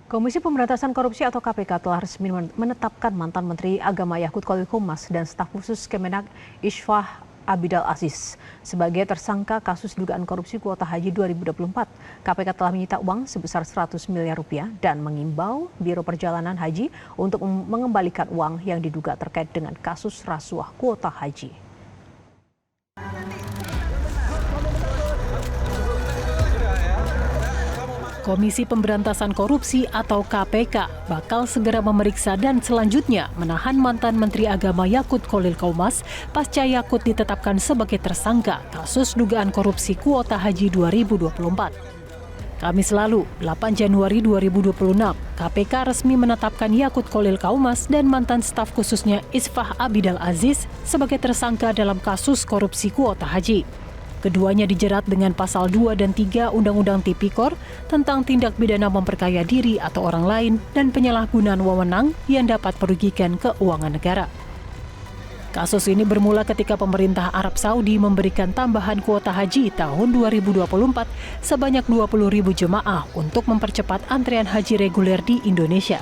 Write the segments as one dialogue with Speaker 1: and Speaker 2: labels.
Speaker 1: Komisi Pemberantasan Korupsi atau KPK telah resmi menetapkan mantan Menteri Agama Yakut Khalil Qomas dan staf khusus Kemenak Isfah Abidal Aziz sebagai tersangka kasus dugaan korupsi kuota haji 2024. KPK telah menyita uang sebesar 100 miliar rupiah dan mengimbau Biro Perjalanan Haji untuk mengembalikan uang yang diduga terkait dengan kasus rasuah kuota haji.
Speaker 2: Komisi Pemberantasan Korupsi atau KPK bakal segera memeriksa dan selanjutnya menahan mantan Menteri Agama Yakut Khalil Qomas pasca Yakut ditetapkan sebagai tersangka kasus dugaan korupsi kuota haji 2024. Kamis lalu, 8 Januari 2026, KPK resmi menetapkan Yakut Khalil Qomas dan mantan staf khususnya Isfah Abidal Aziz sebagai tersangka dalam kasus korupsi kuota haji. Keduanya dijerat dengan pasal 2 dan 3 Undang-Undang Tipikor tentang tindak pidana memperkaya diri atau orang lain dan penyalahgunaan wewenang yang dapat merugikan keuangan negara. Kasus ini bermula ketika pemerintah Arab Saudi memberikan tambahan kuota haji tahun 2024 sebanyak 20.000 jemaah untuk mempercepat antrean haji reguler di Indonesia.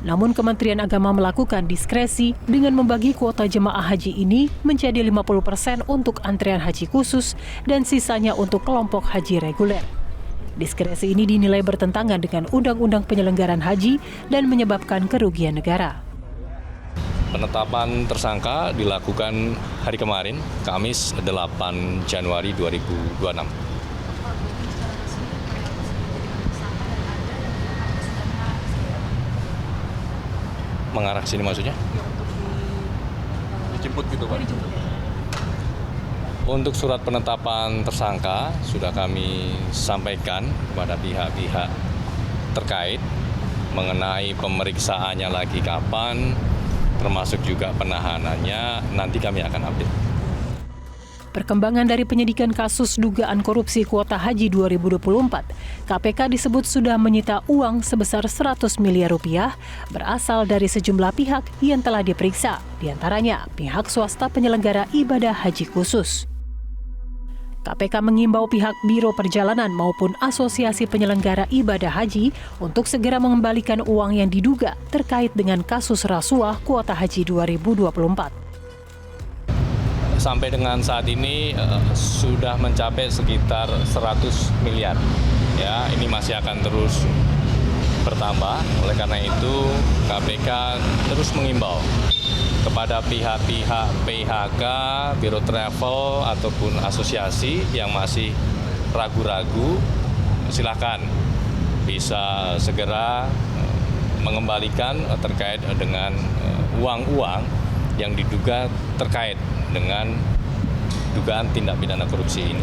Speaker 2: Namun Kementerian Agama melakukan diskresi dengan membagi kuota jemaah haji ini menjadi 50% untuk antrean haji khusus dan sisanya untuk kelompok haji reguler. Diskresi ini dinilai bertentangan dengan Undang-Undang Penyelenggaraan Haji dan menyebabkan kerugian negara.
Speaker 3: Penetapan tersangka dilakukan hari kemarin, Kamis 8 Januari 2026. Mengarah ke sini maksudnya? Dijemput gitu Pak? Untuk surat penetapan tersangka sudah kami sampaikan kepada pihak-pihak terkait mengenai pemeriksaannya lagi kapan, termasuk juga penahanannya, nanti kami akan update.
Speaker 2: Perkembangan dari penyidikan kasus dugaan korupsi kuota haji 2024, KPK disebut sudah menyita uang sebesar 100 miliar rupiah berasal dari sejumlah pihak yang telah diperiksa, diantaranya pihak swasta penyelenggara ibadah haji khusus. KPK mengimbau pihak Biro Perjalanan maupun Asosiasi Penyelenggara Ibadah Haji untuk segera mengembalikan uang yang diduga terkait dengan kasus rasuah kuota haji 2024.
Speaker 3: Sampai dengan saat ini sudah mencapai sekitar 100 miliar. Ya, ini masih akan terus bertambah. Oleh karena itu, KPK terus mengimbau kepada pihak-pihak PHK, Biro Travel ataupun asosiasi yang masih ragu-ragu, silakan bisa segera mengembalikan terkait dengan uang-uang yang diduga terkait dengan dugaan tindak pidana korupsi ini.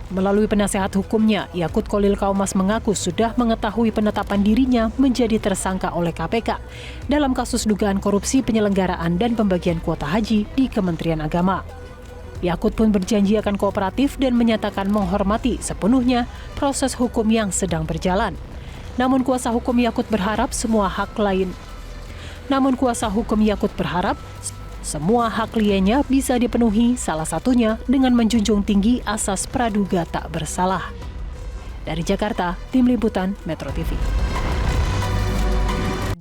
Speaker 2: Melalui penasehat hukumnya, Yakut Khalil Qomas mengaku sudah mengetahui penetapan dirinya menjadi tersangka oleh KPK dalam kasus dugaan korupsi penyelenggaraan dan pembagian kuota haji di Kementerian Agama. Yakut pun berjanji akan kooperatif dan menyatakan menghormati sepenuhnya proses hukum yang sedang berjalan. Namun kuasa hukum Yakut berharap semua hak kliennya bisa dipenuhi, salah satunya dengan menjunjung tinggi asas praduga tak bersalah. Dari Jakarta, Tim Liputan Metro TV.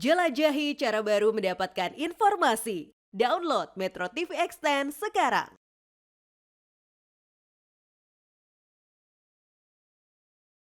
Speaker 4: Jelajahi cara baru mendapatkan informasi. Download Metro TV Extend sekarang.